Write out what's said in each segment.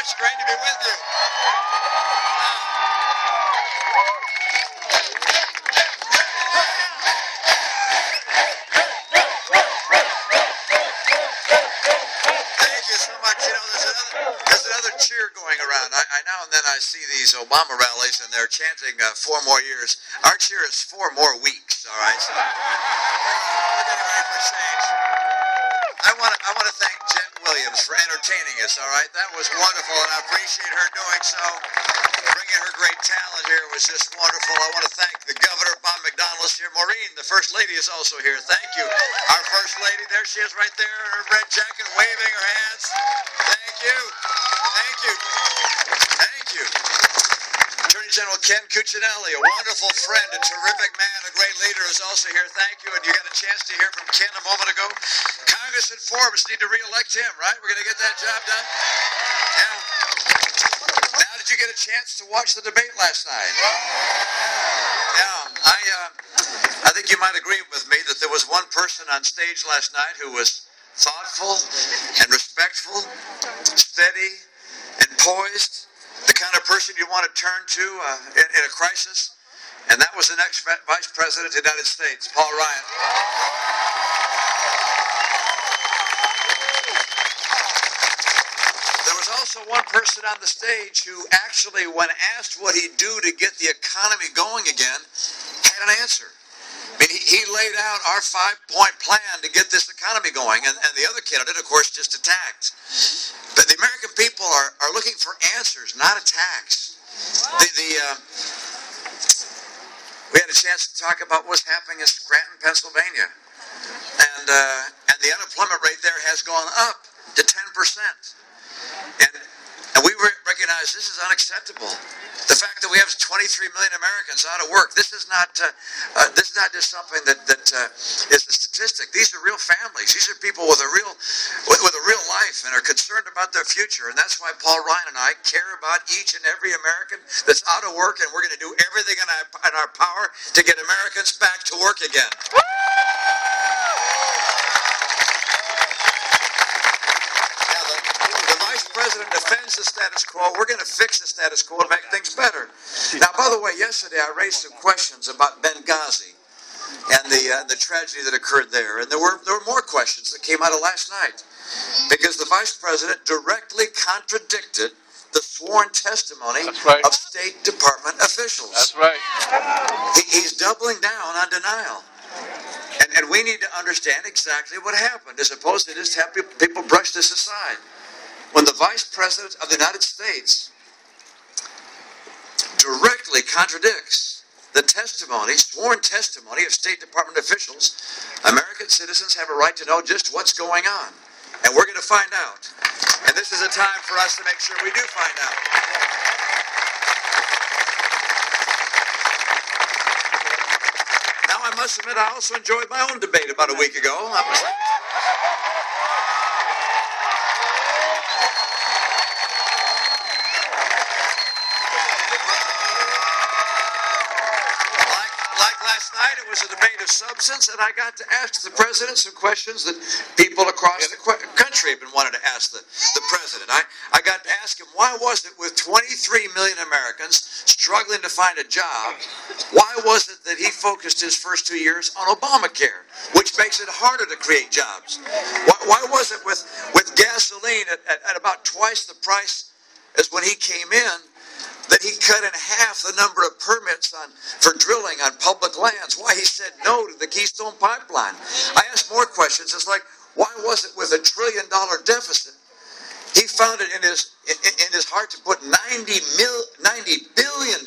It's great to be with you. Thank you so much. You know, there's another cheer going around. I now and then I see these Obama rallies, and they're chanting 4 more years. Our cheer is 4 more weeks. All right. So we're getting ready for change. I want to thank Jen Williams for entertaining us, all right? That was wonderful, and I appreciate her doing so. Bringing her great talent here was just wonderful. I want to thank the governor, Bob McDonald, here. Maureen, the First Lady, is also here. Thank you. Our First Lady, there she is right there in her red jacket, waving her hands. Thank you. Thank you. Thank you. Attorney General Ken Cuccinelli, a wonderful friend, a terrific man, a great leader, is also here. Thank you. And you got a chance to hear from Ken a moment ago. Congressman Forbes need to re-elect him, right? We're going to get that job done. Yeah. Now, did you get a chance to watch the debate last night? Yeah. I think you might agree with me that there was one person on stage last night who was thoughtful and respectful, steady and poised, the kind of person you want to turn to in a crisis, and that was the next Vice President of the United States, Paul Ryan. There was also one person on the stage who actually, when asked what he'd do to get the economy going again, had an answer. I mean, he laid out our 5-point plan to get this economy going, and the other candidate, of course, just attacked. But the American people are looking for answers, not attacks. We had a chance to talk about what's happening in Scranton, Pennsylvania, and the unemployment rate there has gone up to 10%. And we recognize this is unacceptable. The fact that we have 23 million Americans out of work, this is not just something that is a statistic. These are real families. These are people with a real life and are concerned about their future. And that's why Paul Ryan and I care about each and every American that's out of work, and we're going to do everything in our power to get Americans back to work again. President defends the status quo. We're going to fix the status quo to make things better. Now, by the way, yesterday I raised some questions about Benghazi and the tragedy that occurred there, and there were more questions that came out of last night because the Vice President directly contradicted the sworn testimony of State Department officials. That's right. He's doubling down on denial. And we need to understand exactly what happened, as opposed to just have people brush this aside. When the Vice President of the United States directly contradicts the sworn testimony of State Department officials, American citizens have a right to know just what's going on. And we're going to find out. And this is a time for us to make sure we do find out. Now, I must admit, I also enjoyed my own debate about a week ago. Last night it was a debate of substance, and I got to ask the president some questions that people across the country have been wanting to ask the president. I got to ask him, why was it with 23 million Americans struggling to find a job, why was it that he focused his first 2 years on Obamacare, which makes it harder to create jobs? Why was it with gasoline at about twice the price as when he came in, that he cut in half the number of permits for drilling on public lands? Why he said no to the Keystone Pipeline? I asked more questions. It's like, why was it with $1 trillion deficit, he found it in his heart to put $90 billion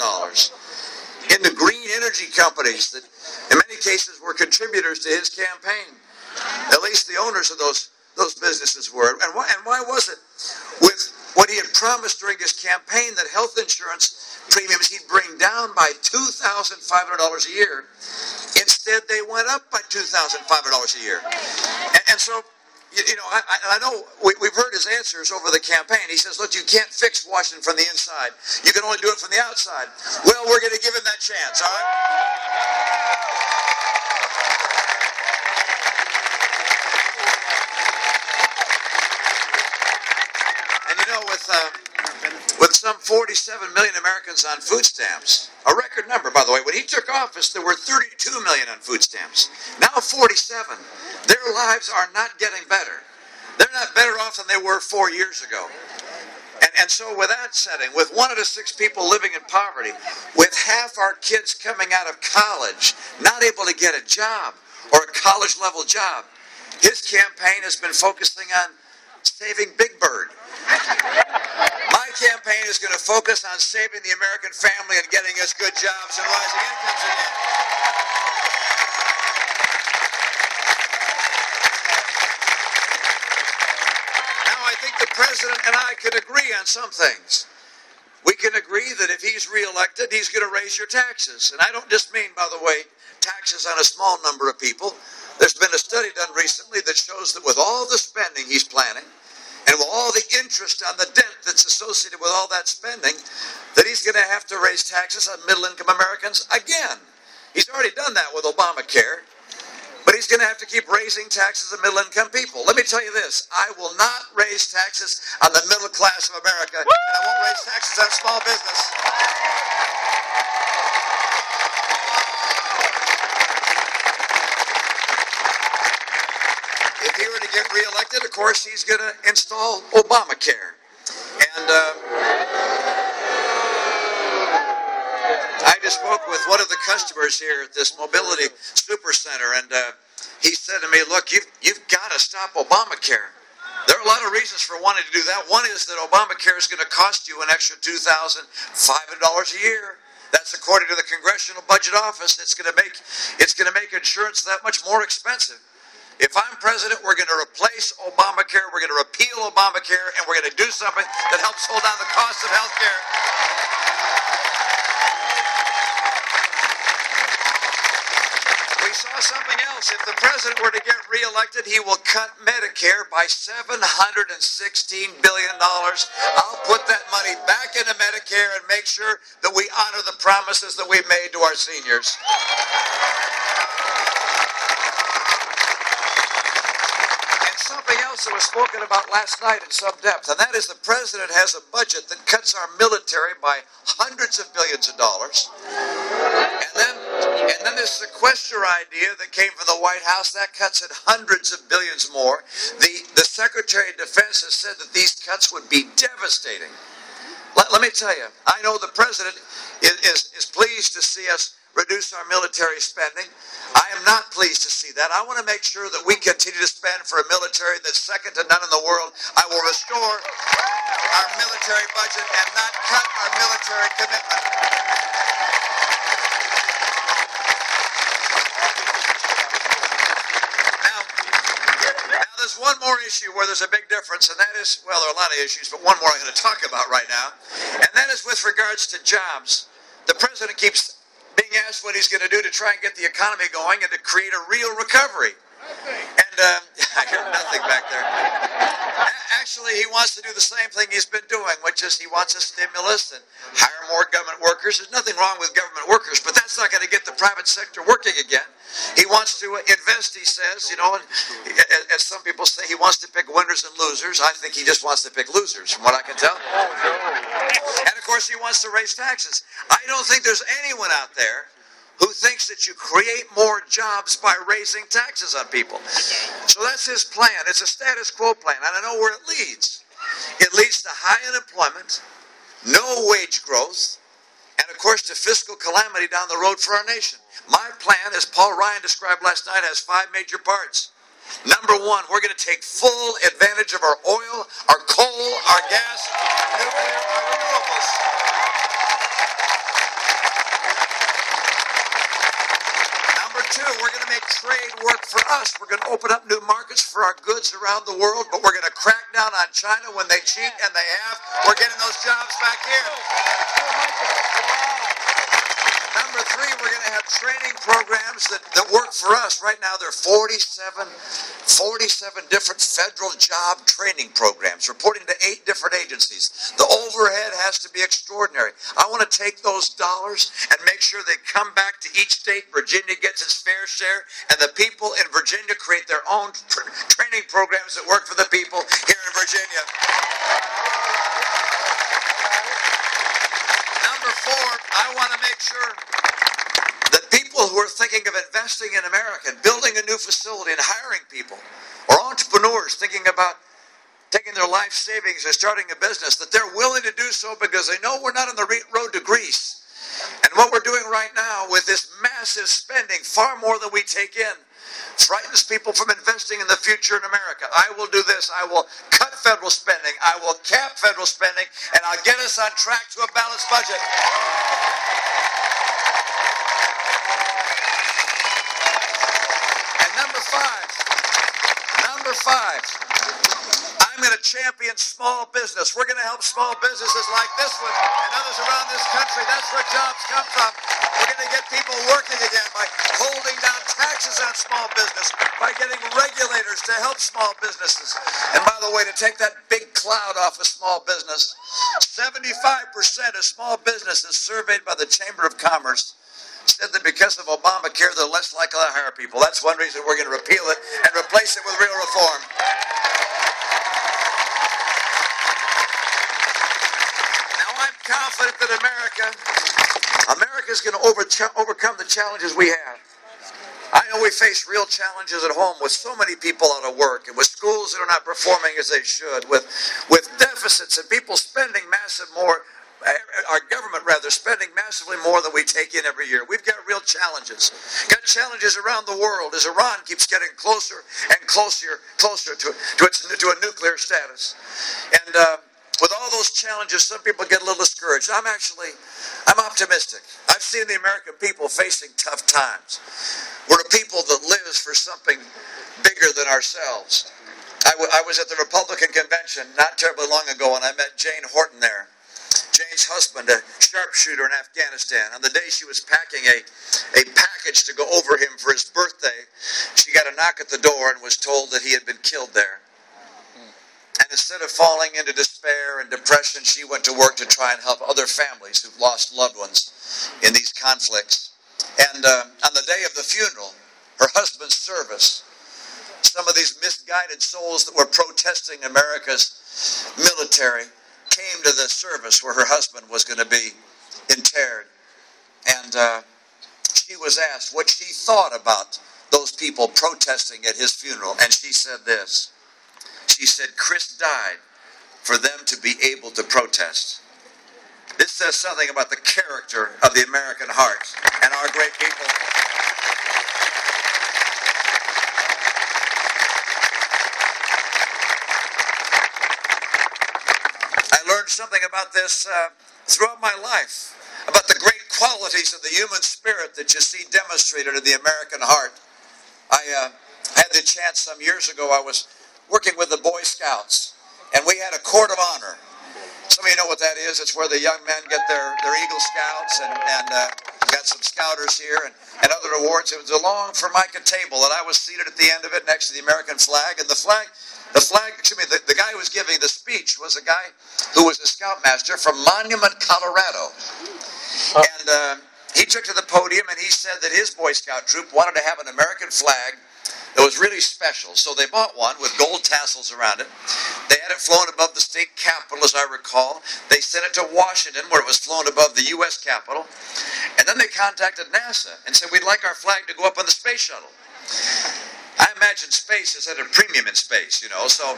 into green energy companies that in many cases were contributors to his campaign? At least the owners of those businesses were. And why was it with what he had promised during his campaign that health insurance premiums he'd bring down by $2,500 a year, instead they went up by $2,500 a year. And so, you know, I know we've heard his answers over the campaign. He says, look, you can't fix Washington from the inside. You can only do it from the outside. Well, we're going to give him that chance, all right? with some 47 million Americans on food stamps. A record number, by the way. When he took office, there were 32 million on food stamps. Now 47. Their lives are not getting better. They're not better off than they were 4 years ago. And so with that setting, with 1 out of 6 people living in poverty, with half our kids coming out of college, not able to get a job or a college-level job, his campaign has been focusing on saving Big Bird. My campaign is going to focus on saving the American family and getting us good jobs and rising incomes again. I think the president and I could agree on some things. We can agree that if he's reelected, he's going to raise your taxes. And I don't just mean, by the way, taxes on a small number of people. There's been a study done recently that shows that with all the spending he's planning, and with all the interest on the debt that's associated with all that spending, that he's going to have to raise taxes on middle-income Americans again. He's already done that with Obamacare. But he's going to have to keep raising taxes on middle-income people. Let me tell you this. I will not raise taxes on the middle class of America, and I won't raise taxes on small business. If he were to get reelected, of course, he's going to install Obamacare. And I just spoke with one of the customers here at this mobility super center, and he said to me, look, you've got to stop Obamacare. There are a lot of reasons for wanting to do that. One is that Obamacare is going to cost you an extra $2,500 a year. That's according to the Congressional Budget Office. It's going to make insurance that much more expensive. If I'm president, we're going to replace Obamacare, we're going to repeal Obamacare, and we're going to do something that helps hold down the cost of health care. We saw something else. If the president were to get reelected, he will cut Medicare by $716 billion. I'll put that money back into Medicare and make sure that we honor the promises that we've made to our seniors. Something else that was spoken about last night in some depth, and that is the president has a budget that cuts our military by hundreds of billions of dollars. And then this sequester idea that came from the White House, that cuts it hundreds of billions more. The Secretary of Defense has said that these cuts would be devastating. Let me tell you, I know the president is pleased to see us reduce our military spending. I am not pleased to see that. I want to make sure that we continue to spend for a military that's second to none in the world. I will restore our military budget and not cut our military commitment. Now there's one more issue where there's a big difference, and that is, well, there are a lot of issues, but one more I'm going to talk about right now, and that is with regards to jobs. The president keeps being asked what he's going to do to try and get the economy going and to create a real recovery. And I hear nothing back there. Actually, he wants to do the same thing he's been doing, which is he wants a stimulus and hire more government workers. There's nothing wrong with government workers, but that's not going to get the private sector working again. He wants to invest, he says, you know, and as some people say, he wants to pick winners and losers. I think he just wants to pick losers, from what I can tell. And of course, he wants to raise taxes. I don't think there's anyone out there who thinks that you create more jobs by raising taxes on people. So that's his plan. It's a status quo plan, and I know where it leads. It leads to high unemployment, no wage growth, and of course to fiscal calamity down the road for our nation. My plan, as Paul Ryan described last night, has 5 major parts. Number 1, we're going to take full advantage of our oil, our coal, our gas, nuclear, our renewables. Number 2, we're going to make trade work for us. We're going to open up new markets for our goods around the world, but we're going to crack down on China when they cheat, and they have. We're getting those jobs back here. Number 3, we're going to have training programs that work for us. Right now, there are 47 different federal job training programs reporting to 8 different agencies. The overhead has to be extraordinary. I want to take those dollars and make sure they come back to each state. Virginia gets its fair share, and the people in Virginia create their own training programs that work for the people here in Virginia. I want to make sure that people who are thinking of investing in America and building a new facility and hiring people, or entrepreneurs thinking about taking their life savings or starting a business, that they're willing to do so because they know we're not on the road to Greece. And what we're doing right now with this massive spending, far more than we take in, frightens people from investing in the future in America. I will do this. I will cut federal spending. I will cap federal spending, and I'll get us on track to a balanced budget. And number five, I'm going to champion small business. We're going to help small businesses like this one and others around this country. That's where jobs come from. We're going to get people working again by holding down taxes on small business, by getting regulators to help small businesses. And by the way, to take that big cloud off of small business, 75% of small businesses surveyed by the Chamber of Commerce said that because of Obamacare, they're less likely to hire people. That's one reason we're going to repeal it and replace it with real reform. Confident that America is going to overcome the challenges we have. I know we face real challenges at home with so many people out of work and with schools that are not performing as they should, with deficits and people spending our government spending massively more than we take in every year. We've got real challenges. Got challenges around the world as Iran keeps getting closer and closer to a nuclear status. And with all those challenges, some people get a little discouraged. I'm optimistic. I've seen the American people facing tough times. We're a people that lives for something bigger than ourselves. I was at the Republican convention not terribly long ago, and I met Jane Horton there. Jane's husband, a sharpshooter in Afghanistan. On the day she was packing a package to go over him for his birthday, she got a knock at the door and was told that he had been killed there. And instead of falling into despair and depression, she went to work to try and help other families who've lost loved ones in these conflicts. And on the day of the funeral, her husband's service, some of these misguided souls that were protesting America's military came to the service where her husband was going to be interred. And she was asked what she thought about those people protesting at his funeral. And she said this. She said, Chris died for them to be able to protest. This says something about the character of the American heart and our great people. I learned something about this throughout my life, about the great qualities of the human spirit that you see demonstrated in the American heart. I had the chance some years ago, I was working with the Boy Scouts, and we had a Court of Honor. Some of you know what that is. It's where the young men get their Eagle Scouts, and got some Scouters here and other awards. It was a long Formica table, and I was seated at the end of it next to the American flag, and the guy who was giving the speech was a guy who was a Scoutmaster from Monument, Colorado. And he took to the podium, and he said that his Boy Scout troop wanted to have an American flag that was really special. So they bought one with gold tassels around it. They had it flown above the state capitol, as I recall. They sent it to Washington, where it was flown above the U.S. Capitol. And then they contacted NASA and said, we'd like our flag to go up on the space shuttle. I imagine space is at a premium in space, so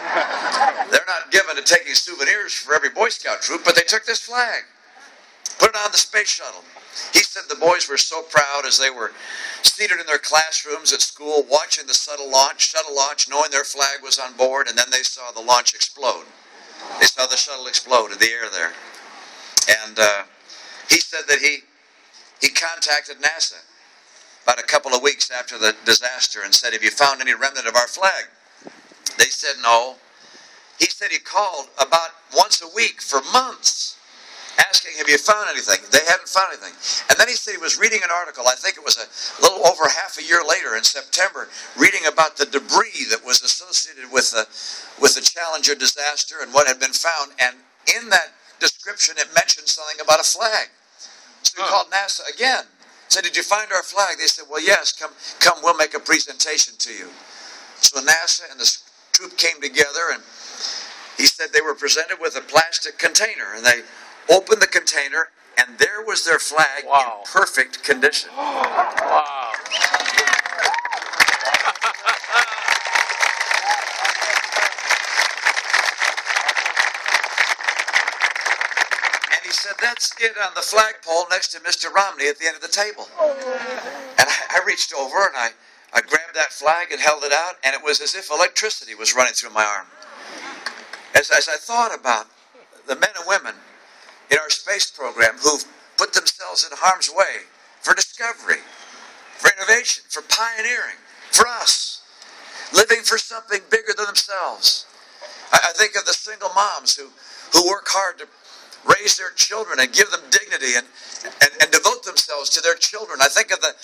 they're not given to taking souvenirs for every Boy Scout troop, but they took this flag, put it on the space shuttle. He said the boys were so proud as they were seated in their classrooms at school watching the shuttle launch, knowing their flag was on board, and then they saw the launch explode. They saw the shuttle explode in the air there. And he said that he contacted NASA about a couple of weeks after the disaster and said, have you found any remnant of our flag? They said no. He said he called about once a week for months, asking, have you found anything? They hadn't found anything. And then he said he was reading an article, I think it was a little over half a year later in September, reading about the debris that was associated with the Challenger disaster and what had been found. And in that description, it mentioned something about a flag. So he called NASA again. Said, did you find our flag? They said, well, yes, come, we'll make a presentation to you. So NASA and the troop came together, and he said they were presented with a plastic container, and they opened the container, and there was their flag in perfect condition. Wow. And he said, "That's it on the flagpole next to Mr. Romney at the end of the table." And I reached over and I grabbed that flag and held it out, and it was as if electricity was running through my arm. As I thought about the men and women in our space program who've put themselves in harm's way for discovery, for innovation, for pioneering, for us, living for something bigger than themselves. I think of the single moms who work hard to raise their children and give them dignity and devote themselves to their children. I think of the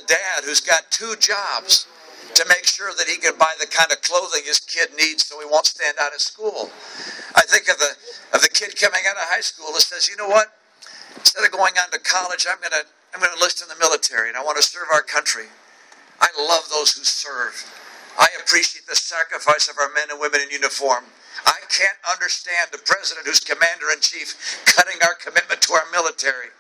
dad who's got 2 jobs to make sure that he can buy the kind of clothing his kid needs so he won't stand out at school. I think of the kid coming out of high school that says, "You know what? Instead of going on to college, I'm gonna enlist in the military and I want to serve our country." I love those who serve. I appreciate the sacrifice of our men and women in uniform. I can't understand the president who's commander-in-chief cutting our commitment to our military.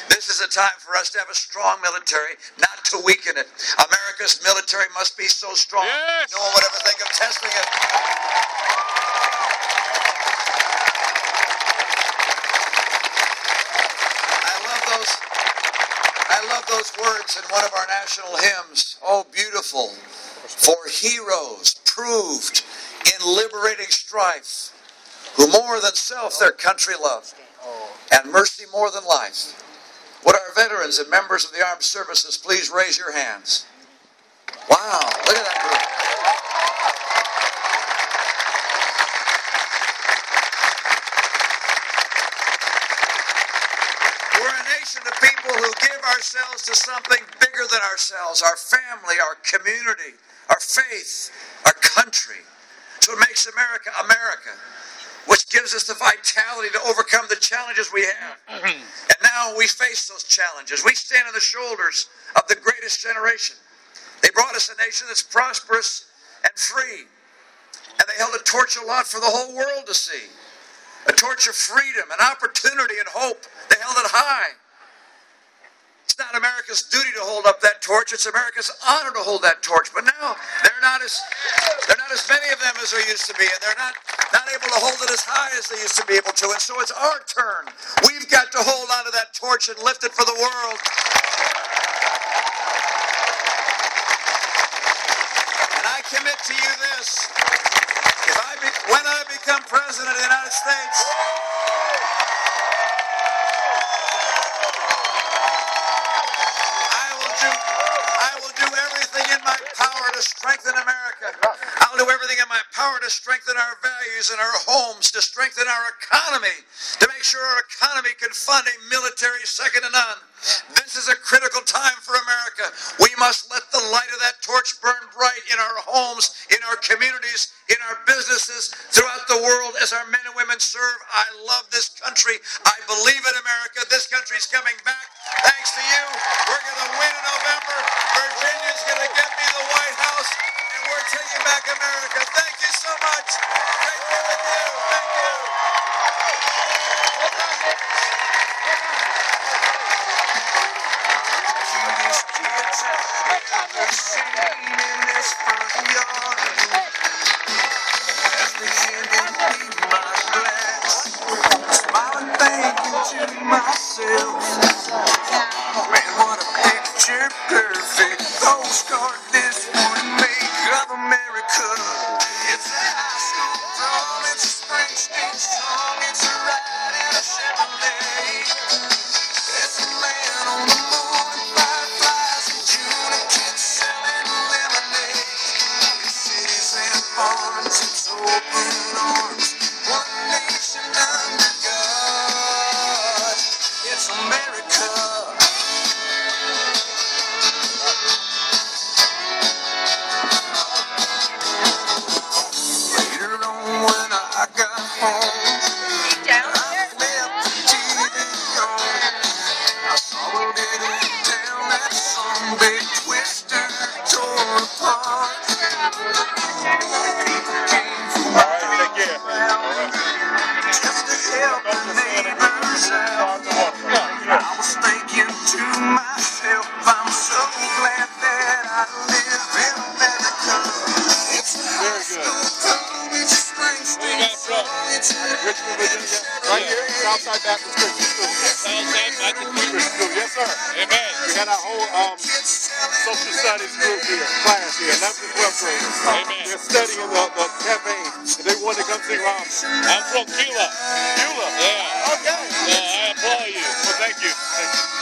This is a time for us to have a strong military, not to weaken it. America's military must be so strong, yes, no one would ever think of testing it. I love those words in one of our national hymns. "Oh, beautiful, for heroes proved in liberating strife, who more than self their country loved, and mercy more than life." Would our veterans and members of the armed services please raise your hands? Wow, look at that group. We're a nation of people who give ourselves to something bigger than ourselves, our family, our community, our faith, our country. So it makes America, America, which gives us the vitality to overcome the challenges we have. And now we face those challenges. We stand on the shoulders of the greatest generation. They brought us a nation that's prosperous and free. And they held a torch aloft for the whole world to see. A torch of freedom and opportunity and hope. They held it high. It's not America's duty to hold up that torch. It's America's honor to hold that torch. But now they're not as many of them as there used to be, and they're not able to hold it as high as they used to be able to. And so it's our turn. We've got to hold onto that torch and lift it for the world. And I commit to you this: when I become president of the United States, I will do everything in my power to strengthen America. I'll do everything in my power to strengthen our values and our homes, to strengthen our economy, to make sure our economy can fund a military second to none. This is a critical time for America. We must let the light of that torch burn bright in our homes, in our communities, in our businesses, throughout the world as our men and women serve. I love this country. I believe in America. This country's coming back. Thanks to you. We're going to win in November. Virginia's going to get me the White House, and we're taking back America. Thank you so much. Great to be with you. Thank you. Just to help the neighbors out. Southside Baptist Christian School. Southside Baptist Christian School, yes sir. Amen. We got our whole social studies group here, class here, 11th and 12th graders. Amen. They're studying the campaign, and they want to come see Romney. I'm from Cuba. Cuba? Yeah. Okay. I applaud you. Well, thank you. Thank you.